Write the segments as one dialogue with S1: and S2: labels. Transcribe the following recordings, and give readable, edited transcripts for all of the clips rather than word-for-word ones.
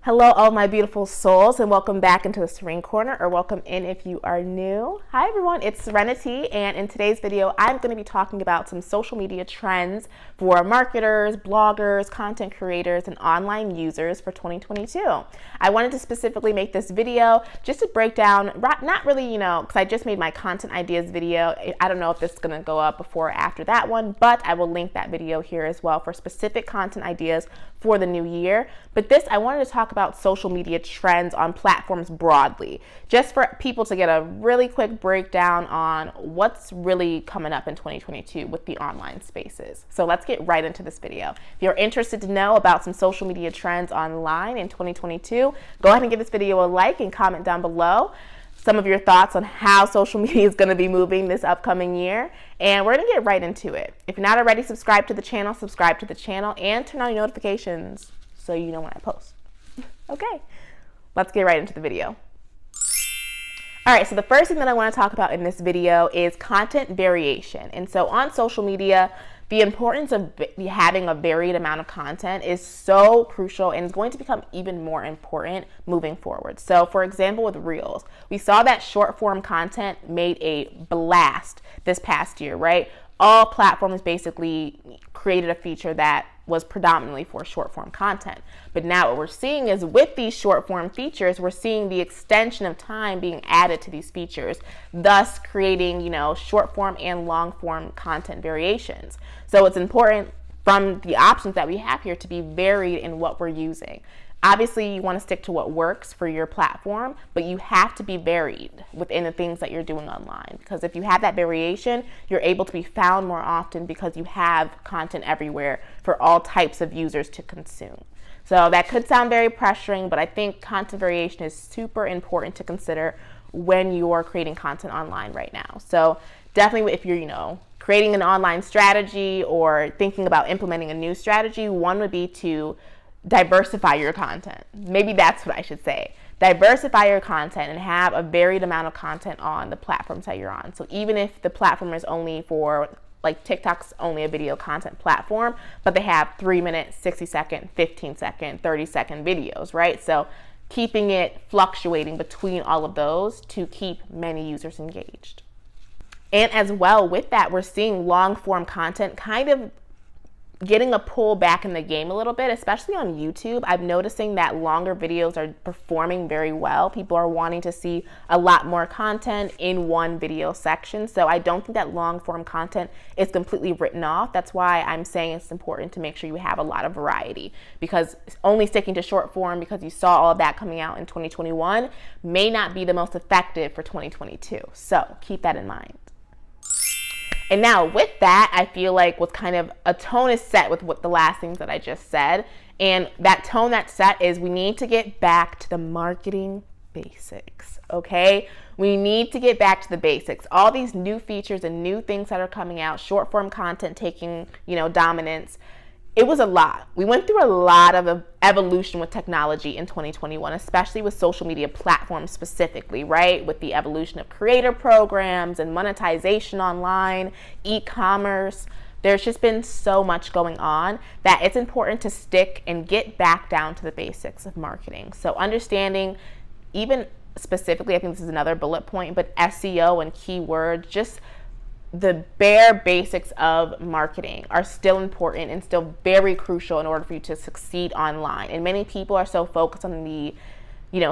S1: Hello, all my beautiful souls, and welcome back into the Serene Corner, or welcome in if you are new. Hi everyone, it's Serenity, and in today's video, I'm going to be talking about some social media trends for marketers, bloggers, content creators, and online users for 2022. I wanted to specifically make this video just to break down, not really, because I just made my content ideas video. I don't know if this is going to go up before or after that one, but I will link that video here as well for specific content ideas for the new year. But this, I wanted to talk about social media trends on platforms broadly, just for people to get a really quick breakdown on what's really coming up in 2022 with the online spaces. So let's get right into this video. If you're interested to know about some social media trends online in 2022, go ahead and give this video a like and comment down below some of your thoughts on how social media is going to be moving this upcoming year, and we're going to get right into it. If you're not already subscribed to the channel, subscribe to the channel and turn on your notifications so you know when I post. Okay, let's get right into the video. All right, so the first thing that I want to talk about in this video is content variation. And so on social media, the importance of having a varied amount of content is so crucial and is going to become even more important moving forward. So for example, with Reels, we saw that short form content made a blast this past year, right? All platforms basically created a feature that was predominantly for short form content. But now what we're seeing is with these short form features, we're seeing the extension of time being added to these features, thus creating, short form and long form content variations. So it's important from the options that we have here to be varied in what we're using. Obviously, you want to stick to what works for your platform, but you have to be varied within the things that you're doing online. Because if you have that variation, you're able to be found more often because you have content everywhere for all types of users to consume. So that could sound very pressuring, but I think content variation is super important to consider when you're creating content online right now. So definitely if you're, creating an online strategy or thinking about implementing a new strategy, one would be to diversify your content. Maybe that's what I should say. Diversify your content and have a varied amount of content on the platforms that you're on. So even if the platform is only for, like TikTok's only a video content platform, but they have 3-minute, 60-second, 15-second, 30-second videos, right? So keeping it fluctuating between all of those to keep many users engaged. And as well with that, we're seeing long form content kind of getting a pull back in the game a little bit, especially on YouTube. I'm noticing that longer videos are performing very well. People are wanting to see a lot more content in one video section. So I don't think that long form content is completely written off. That's why I'm saying it's important to make sure you have a lot of variety, because only sticking to short form because you saw all of that coming out in 2021 may not be the most effective for 2022. So keep that in mind. And now with that, I feel like with kind of a tone is set with what the last things that I just said. And that tone that's set is we need to get back to the marketing basics, okay? We need to get back to the basics. All these new features and new things that are coming out, short form content taking, dominance. It was a lot. We went through a lot of evolution with technology in 2021, especially with social media platforms specifically, right? With the evolution of creator programs and monetization online, e-commerce. There's just been so much going on that it's important to stick and get back down to the basics of marketing. So understanding, even specifically, I think this is another bullet point, but SEO and keywords, just the bare basics of marketing are still important and still very crucial in order for you to succeed online. And many people are so focused on the,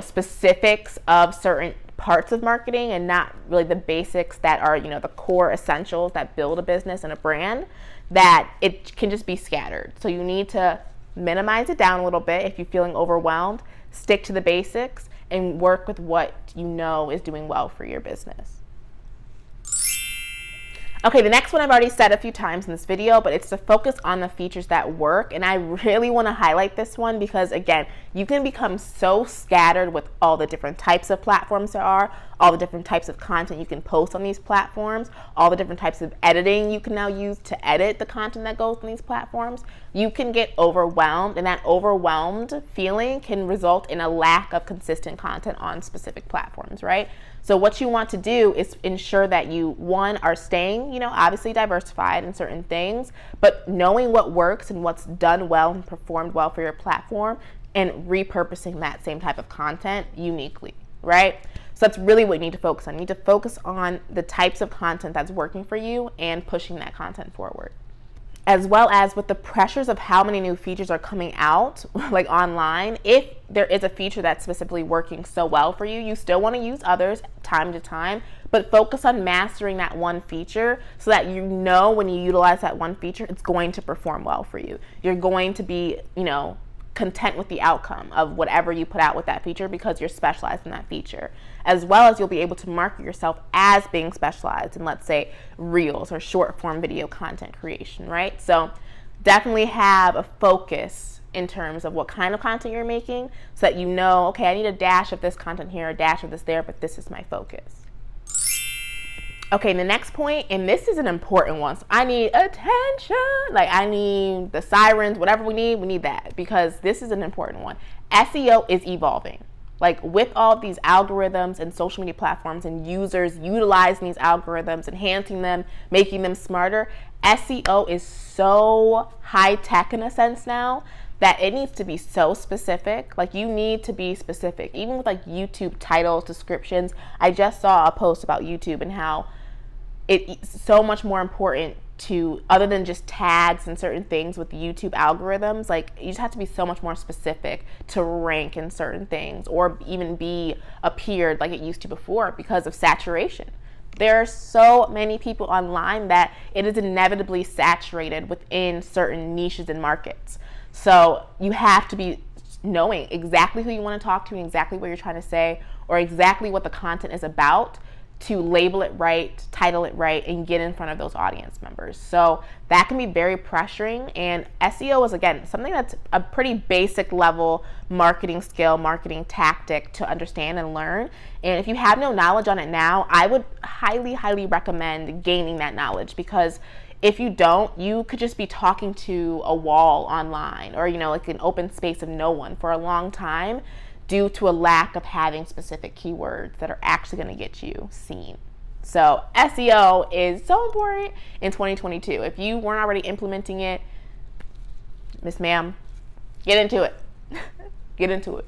S1: specifics of certain parts of marketing and not really the basics that are, the core essentials that build a business and a brand, that it can just be scattered. So you need to minimize it down a little bit. If you're feeling overwhelmed, stick to the basics and work with what is doing well for your business. Okay, the next one I've already said a few times in this video, but it's to focus on the features that work. And I really want to highlight this one because, again, you can become so scattered with all the different types of platforms there are, all the different types of content you can post on these platforms, all the different types of editing you can now use to edit the content that goes on these platforms. You can get overwhelmed, and that overwhelmed feeling can result in a lack of consistent content on specific platforms, right? So what you want to do is ensure that you, one, are staying, obviously diversified in certain things, but knowing what works and what's done well and performed well for your platform, and repurposing that same type of content uniquely, right? So that's really what you need to focus on. You need to focus on the types of content that's working for you and pushing that content forward. As well as with the pressures of how many new features are coming out, like online, if there is a feature that's specifically working so well for you, you still want to use others time to time, but focus on mastering that one feature so that you know when you utilize that one feature, it's going to perform well for you. You're going to be, content with the outcome of whatever you put out with that feature because you're specialized in that feature. As well as you'll be able to market yourself as being specialized in, let's say, reels or short form video content creation, right? So definitely have a focus in terms of what kind of content you're making so that you know, okay, I need a dash of this content here, a dash of this there, but this is my focus. Okay, the next point, and this is an important one. So I need attention. Like I need the sirens, whatever we need that because this is an important one. SEO is evolving. Like with all of these algorithms and social media platforms and users utilizing these algorithms, enhancing them, making them smarter, SEO is so high tech in a sense now that it needs to be so specific. Like you need to be specific, even with like YouTube titles, descriptions. I just saw a post about YouTube and how it's so much more important to, other than just tags and certain things with YouTube algorithms, like you just have to be so much more specific to rank in certain things or even be appeared like it used to before because of saturation. There are so many people online that it is inevitably saturated within certain niches and markets. So you have to be knowing exactly who you want to talk to, exactly what you're trying to say, or exactly what the content is about to label it right, title it right, and get in front of those audience members. So that can be very pressuring, and SEO is, again, something that's a pretty basic level marketing skill, marketing tactic to understand and learn. And if you have no knowledge on it now, I would highly, highly recommend gaining that knowledge, because if you don't, you could just be talking to a wall online or, like an open space of no one for a long time, due to a lack of having specific keywords that are actually going to get you seen. So SEO is so important in 2022. If you weren't already implementing it, Miss Ma'am, get into it. Get into it.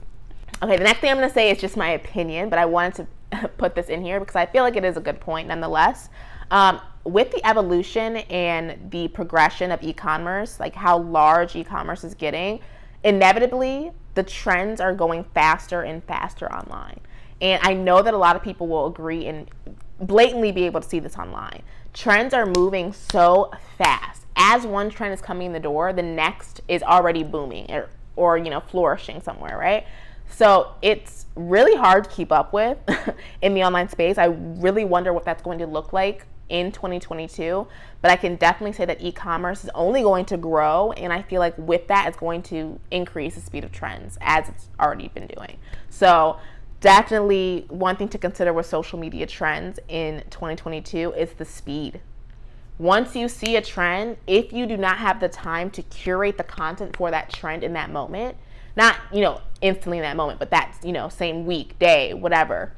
S1: Okay, the next thing I'm going to say is just my opinion, but I wanted to put this in here because I feel like it is a good point nonetheless. With the evolution and the progression of e-commerce, like how large e-commerce is getting, inevitably the trends are going faster and faster online. And I know that a lot of people will agree and blatantly be able to see this online. Trends are moving so fast. As one trend is coming in the door, the next is already booming or flourishing somewhere, right? So it's really hard to keep up with in the online space. I really wonder what that's going to look like in 2022, but I can definitely say that e-commerce is only going to grow, and I feel like with that it's going to increase the speed of trends as it's already been doing. So definitely one thing to consider with social media trends in 2022 is the speed. Once you see a trend, if you do not have the time to curate the content for that trend in that moment, not instantly in that moment, but that's same week, day, whatever,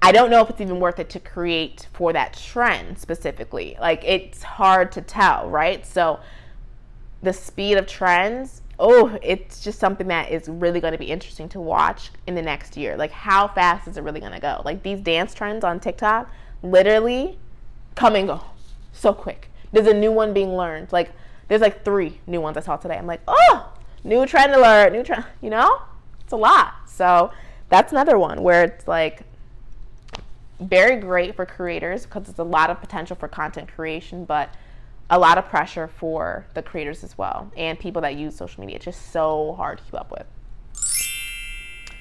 S1: I don't know if it's even worth it to create for that trend specifically. Like, it's hard to tell, right? So the speed of trends, it's just something that is really going to be interesting to watch in the next year. Like, how fast is it really going to go? Like, these dance trends on TikTok literally come and go so quick. There's a new one being learned. Like, there's like 3 new ones I saw today. I'm like, new trend alert, new trend, it's a lot. So that's another one where it's like, very great for creators because there's a lot of potential for content creation, but a lot of pressure for the creators as well and people that use social media. It's just so hard to keep up with.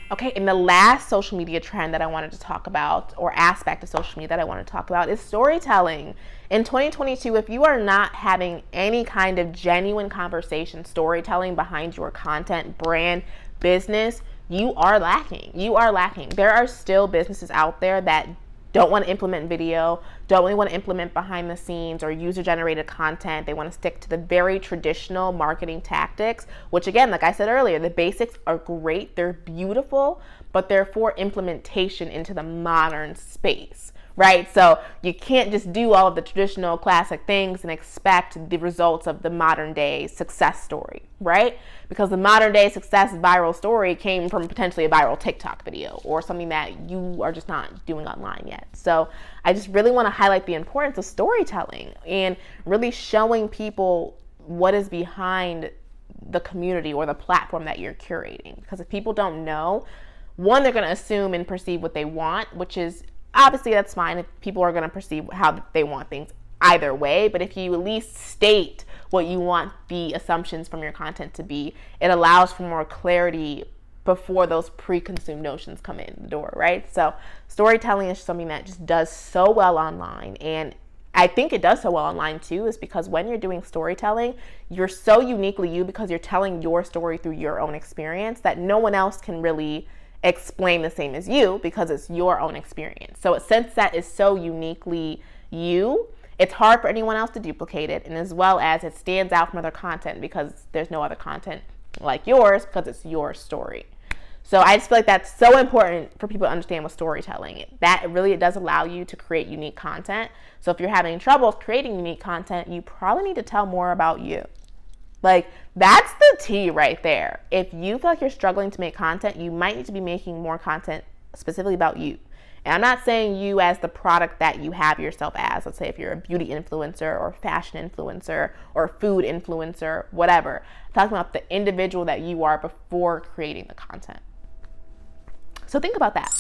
S1: Okay, and the last social media trend that I wanted to talk about, or aspect of social media that I want to talk about, is storytelling. In 2022, if you are not having any kind of genuine conversation, storytelling behind your content, brand, business, you are lacking. You are lacking. There are still businesses out there that don't want to implement video, don't really want to implement behind the scenes or user-generated content. They want to stick to the very traditional marketing tactics, which, again, like I said earlier, the basics are great, they're beautiful, but they're for implementation into the modern space, right? So you can't just do all of the traditional classic things and expect the results of the modern day success story, right? Because the modern day success viral story came from potentially a viral TikTok video or something that you are just not doing online yet. So I just really want to highlight the importance of storytelling and really showing people what is behind the community or the platform that you're curating. Because if people don't know, one, they're going to assume and perceive what they want, which is obviously that's fine if people are going to perceive how they want things either way. But if you at least state what you want the assumptions from your content to be, it allows for more clarity before those pre-consumed notions come in the door, right? So storytelling is something that just does so well online, and I think it does so well online too, is because when you're doing storytelling, you're so uniquely you because you're telling your story through your own experience that no one else can really explain the same as you because it's your own experience. So since that is so uniquely you, it's hard for anyone else to duplicate it, and as well as it stands out from other content because there's no other content like yours because it's your story. So I just feel like that's so important for people to understand with storytelling. That really it does allow you to create unique content. So if you're having trouble creating unique content, you probably need to tell more about you. Like, that's the T right there. If you feel like you're struggling to make content, you might need to be making more content specifically about you. And I'm not saying you as the product that you have yourself as. Let's say if you're a beauty influencer or fashion influencer or food influencer, whatever. I'm talking about the individual that you are before creating the content. So think about that.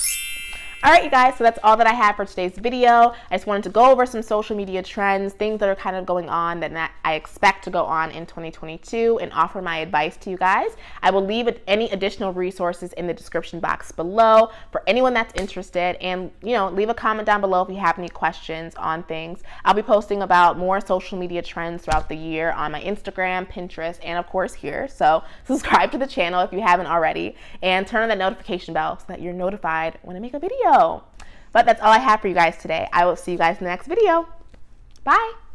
S1: All right, you guys, so that's all that I have for today's video. I just wanted to go over some social media trends, things that are kind of going on that I expect to go on in 2022, and offer my advice to you guys. I will leave any additional resources in the description box below for anyone that's interested, and leave a comment down below if you have any questions on things. I'll be posting about more social media trends throughout the year on my Instagram, Pinterest, and of course here. So subscribe to the channel if you haven't already, and turn on that notification bell so that you're notified when I make a video. But that's all I have for you guys today. I will see you guys in the next video. Bye.